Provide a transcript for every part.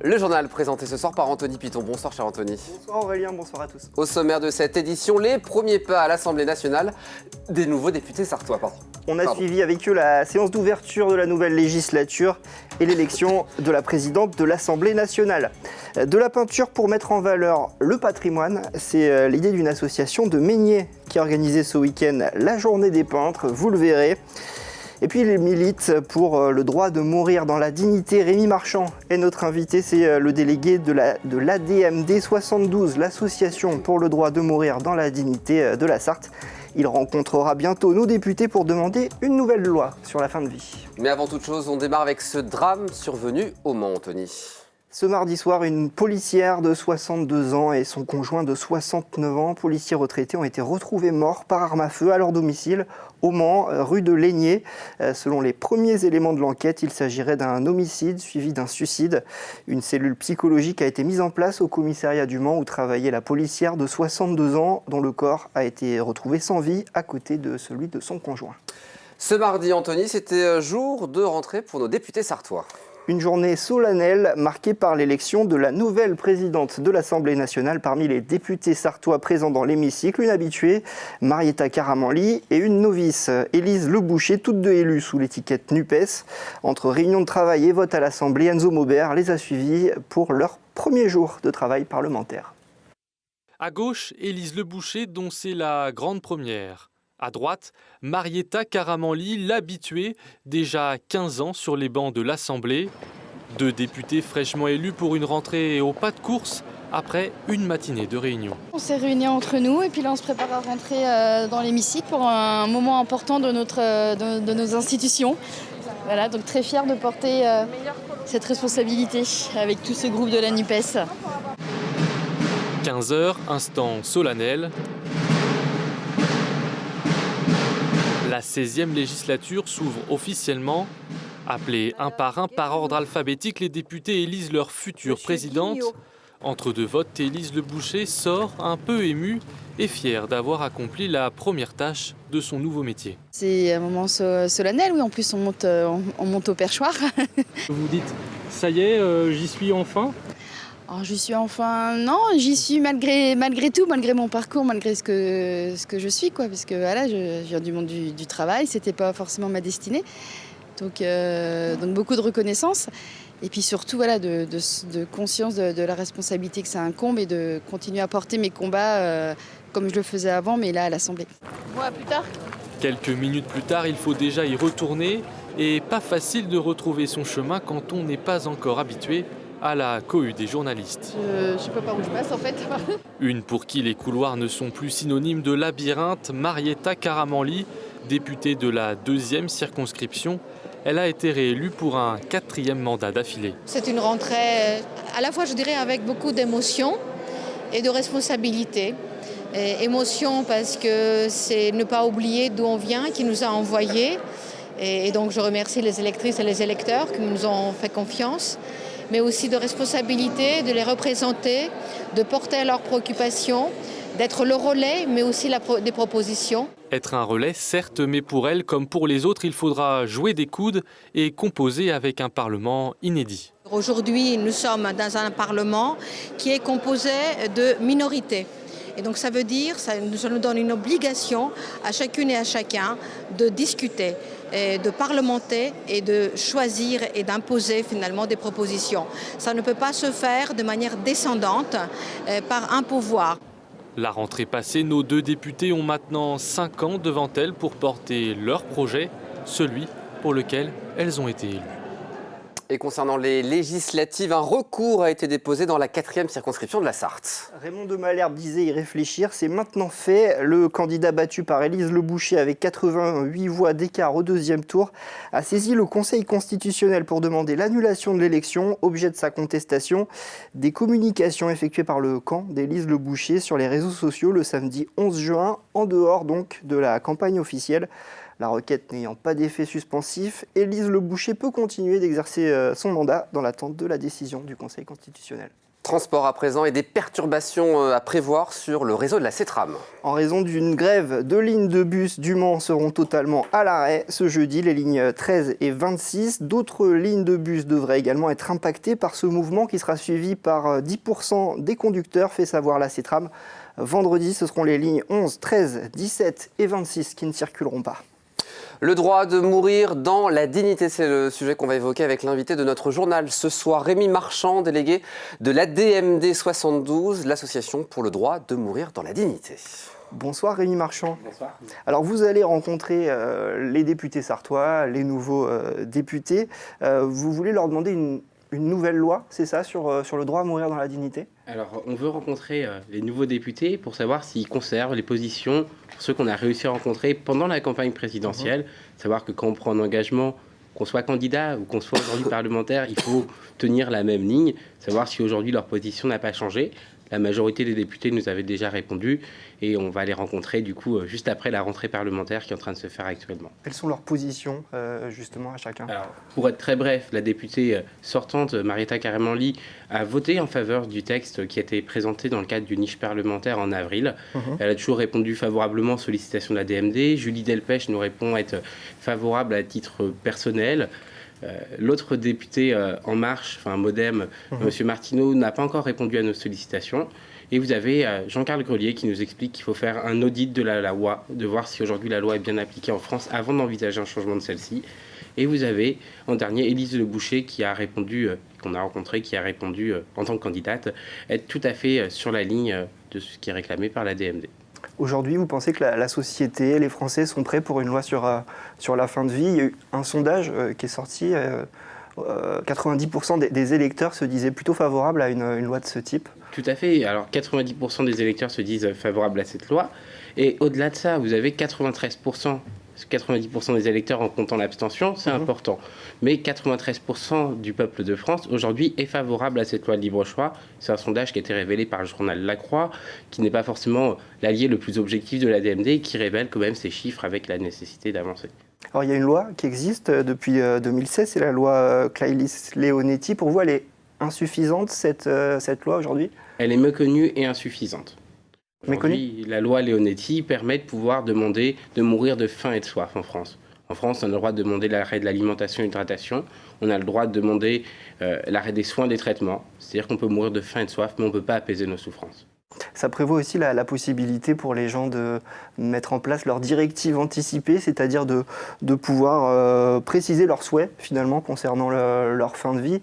Le journal présenté ce soir par Anthony Piton. Bonsoir cher Anthony. Bonsoir Aurélien, bonsoir à tous. Au sommaire de cette édition, les premiers pas à l'Assemblée nationale des nouveaux députés sarthois. On a suivi avec eux la séance d'ouverture de la nouvelle législature et l'élection de la présidente de l'Assemblée nationale. De la peinture pour mettre en valeur le patrimoine, c'est l'idée d'une association de Meignier qui a organisé ce week-end la journée des peintres, vous le verrez. Et puis il milite pour le droit de mourir dans la dignité. Rémi Marchand est notre invité, c'est le délégué de l'ADMD 72, l'association pour le droit de mourir dans la dignité de la Sarthe. Il rencontrera bientôt nos députés pour demander une nouvelle loi sur la fin de vie. Mais avant toute chose, on démarre avec ce drame survenu au Mans, Anthony. Ce mardi soir, une policière de 62 ans et son conjoint de 69 ans, policiers retraités, ont été retrouvés morts par arme à feu à leur domicile au Mans, rue de Laigné. Selon les premiers éléments de l'enquête, il s'agirait d'un homicide suivi d'un suicide. Une cellule psychologique a été mise en place au commissariat du Mans où travaillait la policière de 62 ans dont le corps a été retrouvé sans vie à côté de celui de son conjoint. Ce mardi, Anthony, c'était jour de rentrée pour nos députés sarthois. Une journée solennelle marquée par l'élection de la nouvelle présidente de l'Assemblée nationale. Parmi les députés sarthois présents dans l'hémicycle, une habituée, Marietta Caramanli, et une novice, Élise Leboucher, toutes deux élues sous l'étiquette NUPES. Entre réunion de travail et vote à l'Assemblée, Enzo Maubert les a suivis pour leur premier jour de travail parlementaire. À gauche, Élise Leboucher, dont c'est la grande première. À droite, Marietta Caramanli, l'habituée, déjà 15 ans sur les bancs de l'Assemblée. Deux députés fraîchement élus pour une rentrée au pas de course après une matinée de réunion. On s'est réunis entre nous et puis là on se prépare à rentrer dans l'hémicycle pour un moment important de nos institutions. Voilà, donc très fière de porter cette responsabilité avec tout ce groupe de la NUPES. 15h, instant solennel. La 16e législature s'ouvre officiellement. Appelés un par ordre alphabétique, les députés élisent leur future présidente. Entre deux votes, Élise Leboucher sort un peu émue et fière d'avoir accompli la première tâche de son nouveau métier. C'est un moment solennel, oui, en plus on monte au perchoir. Vous dites, ça y est, j'y suis enfin ? Alors, j'y suis malgré tout, malgré mon parcours, malgré ce que je suis, quoi, parce que voilà, je viens du monde du travail, c'était pas forcément ma destinée, donc beaucoup de reconnaissance, et puis surtout voilà, de conscience de la responsabilité que ça incombe et de continuer à porter mes combats comme je le faisais avant, mais là à l'Assemblée. Bon, à plus tard. Quelques minutes plus tard, il faut déjà y retourner, et pas facile de retrouver son chemin quand on n'est pas encore habitué à la cohue des journalistes. Je sais pas par où je passe en fait. Une pour qui les couloirs ne sont plus synonymes de labyrinthe, Marietta Caramanli, députée de la 2e circonscription. Elle a été réélue pour un 4e mandat d'affilée. C'est une rentrée à la fois, je dirais, avec beaucoup d'émotion et de responsabilité. Émotion parce que c'est ne pas oublier d'où on vient, qui nous a envoyés. Et donc je remercie les électrices et les électeurs qui nous ont fait confiance. Mais aussi de responsabilité, de les représenter, de porter leurs préoccupations, d'être le relais, mais aussi des propositions. Être un relais, certes, mais pour elle, comme pour les autres, il faudra jouer des coudes et composer avec un Parlement inédit. Aujourd'hui, nous sommes dans un Parlement qui est composé de minorités. Et donc ça veut dire, ça nous donne une obligation à chacune et à chacun de discuter, de parlementer et de choisir et d'imposer finalement des propositions. Ça ne peut pas se faire de manière descendante par un pouvoir. La rentrée passée, nos deux députés ont maintenant 5 ans devant elles pour porter leur projet, celui pour lequel elles ont été élues. Et concernant les législatives, un recours a été déposé dans la 4e circonscription de la Sarthe. Raymond de Malherbe disait y réfléchir, c'est maintenant fait. Le candidat battu par Élise Leboucher avec 88 voix d'écart au 2e tour a saisi le Conseil constitutionnel pour demander l'annulation de l'élection. Objet de sa contestation, des communications effectuées par le camp d'Élise Leboucher sur les réseaux sociaux le samedi 11 juin, en dehors donc de la campagne officielle. La requête n'ayant pas d'effet suspensif, Élise Leboucher peut continuer d'exercer son mandat dans l'attente de la décision du Conseil constitutionnel. Transport à présent et des perturbations à prévoir sur le réseau de la CETRAM. En raison d'une grève, 2 lignes de bus du Mans seront totalement à l'arrêt ce jeudi, les lignes 13 et 26. D'autres lignes de bus devraient également être impactées par ce mouvement qui sera suivi par 10% des conducteurs, fait savoir la CETRAM. Vendredi, ce seront les lignes 11, 13, 17 et 26 qui ne circuleront pas. Le droit de mourir dans la dignité, c'est le sujet qu'on va évoquer avec l'invité de notre journal ce soir, Rémi Marchand, délégué de l'ADMD 72, l'association pour le droit de mourir dans la dignité. Bonsoir Rémi Marchand. Bonsoir. Alors vous allez rencontrer les députés sarthois, les nouveaux députés. Vous voulez leur demander une nouvelle loi, c'est ça, sur le droit à mourir dans la dignité ? Alors, on veut rencontrer les nouveaux députés pour savoir s'ils conservent les positions pour ceux qu'on a réussi à rencontrer pendant la campagne présidentielle. Savoir que quand on prend un engagement, qu'on soit candidat ou qu'on soit aujourd'hui parlementaire, il faut tenir la même ligne. Savoir si aujourd'hui leur position n'a pas changé. La majorité des députés nous avaient déjà répondu et on va les rencontrer du coup juste après la rentrée parlementaire qui est en train de se faire actuellement. Quelles sont leurs positions justement à chacun ? Alors, pour être très bref, la députée sortante Marietta Karamanli a voté en faveur du texte qui a été présenté dans le cadre du niche parlementaire en avril. Elle a toujours répondu favorablement aux sollicitations de la DMD. Julie Delpech nous répond être favorable à titre personnel. L'autre député En Marche, enfin Modem, M. Martineau, n'a pas encore répondu à nos sollicitations. Et vous avez Jean-Carl Grelier qui nous explique qu'il faut faire un audit de la loi, de voir si aujourd'hui la loi est bien appliquée en France avant d'envisager un changement de celle-ci. Et vous avez en dernier Élise Le Boucher qui a répondu, qu'on a rencontré, qui a répondu en tant que candidate, être tout à fait sur la ligne de ce qui est réclamé par la DMD. Aujourd'hui, vous pensez que la société, les Français sont prêts pour une loi sur la fin de vie ? Il y a eu un sondage qui est sorti, 90% des électeurs se disaient plutôt favorables à une loi de ce type. Tout à fait. Alors 90% des électeurs se disent favorables à cette loi. Et au-delà de ça, vous avez 93%. 90% des électeurs en comptant l'abstention, c'est important. Mais 93% du peuple de France, aujourd'hui, est favorable à cette loi de libre choix. C'est un sondage qui a été révélé par le journal La Croix, qui n'est pas forcément l'allié le plus objectif de la DMD, et qui révèle quand même ces chiffres avec la nécessité d'avancer. Alors il y a une loi qui existe depuis 2016, c'est la loi Claeys-Leonetti. Pour vous, elle est insuffisante, cette loi, aujourd'hui ? Elle est méconnue et insuffisante. Aujourd'hui, la loi Leonetti permet de pouvoir demander de mourir de faim et de soif en France. En France, on a le droit de demander l'arrêt de l'alimentation et de l'hydratation. On a le droit de demander l'arrêt des soins, des traitements. C'est-à-dire qu'on peut mourir de faim et de soif, mais on ne peut pas apaiser nos souffrances. Ça prévoit aussi la possibilité pour les gens de mettre en place leurs directives anticipées, c'est-à-dire de pouvoir préciser leurs souhaits, finalement, concernant leur fin de vie.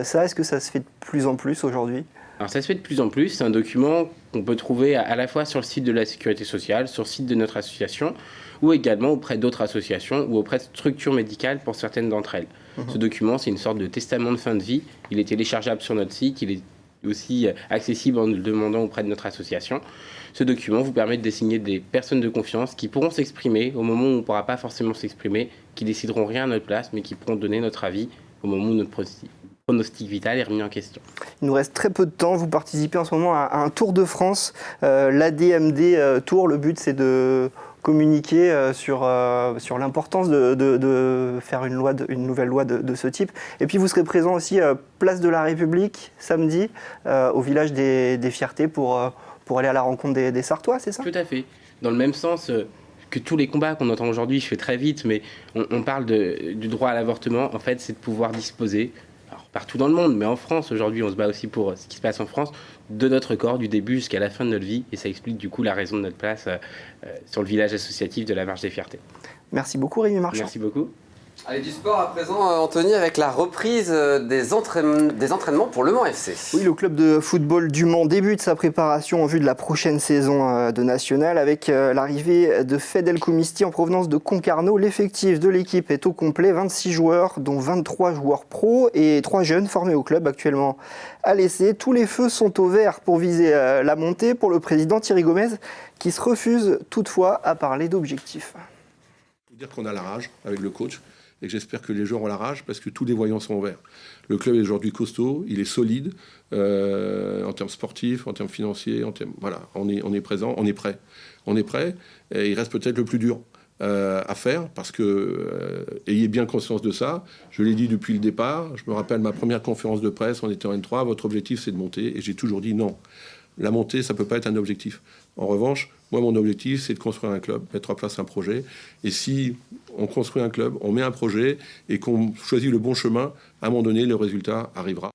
Ça, est-ce que ça se fait de plus en plus aujourd'hui ? Alors ça se fait de plus en plus, c'est un document qu'on peut trouver à la fois sur le site de la Sécurité sociale, sur le site de notre association, ou également auprès d'autres associations ou auprès de structures médicales pour certaines d'entre elles. Ce document, c'est une sorte de testament de fin de vie, il est téléchargeable sur notre site, il est aussi accessible en le demandant auprès de notre association. Ce document vous permet de désigner des personnes de confiance qui pourront s'exprimer au moment où on ne pourra pas forcément s'exprimer, qui décideront rien à notre place, mais qui pourront donner notre avis au moment où notre pronostic vital est remis en question. Il nous reste très peu de temps. Vous participez en ce moment à un Tour de France, l'ADMD Tour. Le but, c'est de communiquer sur l'importance de faire une nouvelle loi de ce type. Et puis, vous serez présent aussi place de la République, samedi, au village des Fiertés pour aller à la rencontre des Sarthois, c'est ça ? Tout à fait. Dans le même sens que tous les combats qu'on entend aujourd'hui, je fais très vite, mais on parle du droit à l'avortement. En fait, c'est de pouvoir disposer, alors, partout dans le monde, mais en France, aujourd'hui, on se bat aussi pour ce qui se passe en France, de notre corps, du début jusqu'à la fin de notre vie. Et ça explique du coup la raison de notre place sur le village associatif de la Marche des Fiertés. Merci beaucoup, Rémi Marchand. Merci beaucoup. Allez, du sport à présent, Anthony, avec la reprise des entraînements pour Le Mans FC. Oui, le club de football du Mans débute sa préparation en vue de la prochaine saison de National avec l'arrivée de Fed El Khoumisti en provenance de Concarneau. L'effectif de l'équipe est au complet, 26 joueurs, dont 23 joueurs pros et 3 jeunes formés au club actuellement à l'essai. Tous les feux sont au vert pour viser la montée pour le président Thierry Gomez, qui se refuse toutefois à parler d'objectifs. Il faut dire qu'on a la rage avec le coach. Et que j'espère que les joueurs ont la rage parce que tous les voyants sont ouverts. Le club est aujourd'hui costaud, il est solide en termes sportifs, en termes financiers, voilà, on est présent, on est prêt. Et il reste peut-être le plus dur. à faire, parce que ayez bien conscience de ça. Je l'ai dit depuis le départ. Je me rappelle ma première conférence de presse, on était en N3, votre objectif c'est de monter, et j'ai toujours dit non. La montée, ça peut pas être un objectif. En revanche, moi, mon objectif, c'est de construire un club, mettre en place un projet. Et si on construit un club, on met un projet et qu'on choisit le bon chemin, à un moment donné, le résultat arrivera.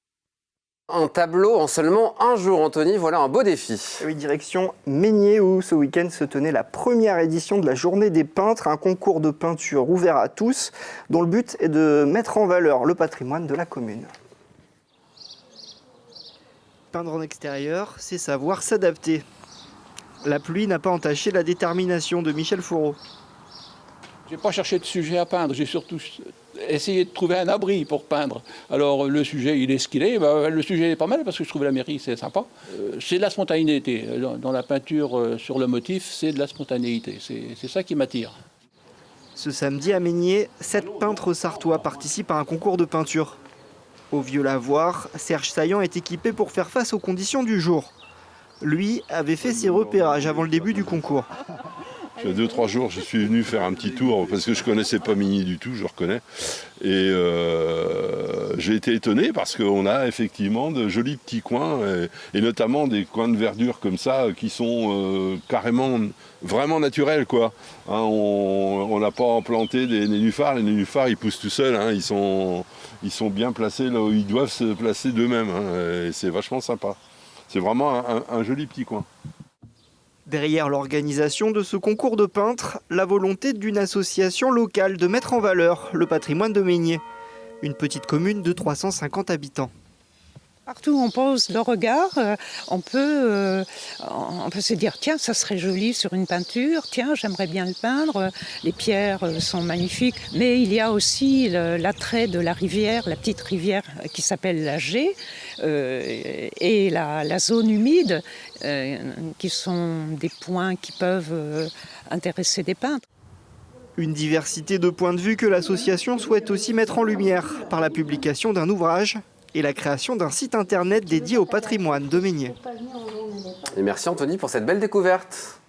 Un tableau en seulement un jour, Anthony, voilà un beau défi. Et oui, direction Meigné, où ce week-end se tenait la première édition de la Journée des peintres, un concours de peinture ouvert à tous, dont le but est de mettre en valeur le patrimoine de la commune. Peindre en extérieur, c'est savoir s'adapter. La pluie n'a pas entaché la détermination de Michel Fourreau. Je n'ai pas cherché de sujet à peindre, j'ai surtout essayé de trouver un abri pour peindre. Alors le sujet, il est ce qu'il est. Le sujet est pas mal parce que je trouve la mairie, c'est sympa. C'est de la spontanéité. Dans la peinture sur le motif, c'est de la spontanéité. C'est ça qui m'attire. Ce samedi à Meigné, 7 peintres sartois participent à un concours de peinture. Au Vieux-Lavoir, Serge Saillant est équipé pour faire face aux conditions du jour. Lui avait fait ses repérages avant le début du concours. Il y a 2-3 jours, je suis venu faire un petit tour parce que je ne connaissais pas Meigné du tout, je reconnais. Et j'ai été étonné parce qu'on a effectivement de jolis petits coins, et notamment des coins de verdure comme ça qui sont carrément vraiment naturels, quoi. Hein, on n'a pas planté des nénuphars. Les nénuphars, ils poussent tout seuls. Hein, ils sont bien placés là où ils doivent se placer d'eux-mêmes. Hein, et c'est vachement sympa. C'est vraiment un joli petit coin. Derrière l'organisation de ce concours de peintres, la volonté d'une association locale de mettre en valeur le patrimoine de Meigné, une petite commune de 350 habitants. Partout où on pose le regard, on peut se dire tiens, ça serait joli sur une peinture, tiens, j'aimerais bien le peindre. Les pierres sont magnifiques, mais il y a aussi l'attrait de la rivière, la petite rivière qui s'appelle la Gée, et la zone humide, qui sont des points qui peuvent intéresser des peintres. Une diversité de points de vue que l'association souhaite aussi mettre en lumière par la publication d'un ouvrage et la création d'un site internet dédié au patrimoine de Meigné. Et merci Anthony pour cette belle découverte.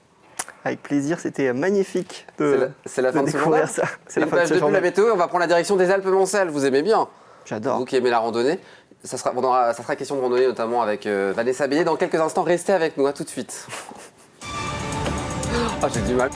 Avec plaisir, c'était magnifique C'est la fin de ce découvrir journal. ça. C'est la Une fin de page ce de pub, la journal. météo, on va prendre la direction des Alpes-Mancelles. Vous aimez bien? J'adore. Vous qui aimez la randonnée. Ça sera question de randonnée notamment avec Vanessa Bélier. Dans quelques instants, restez avec nous. À tout de suite. Oh, j'ai du mal.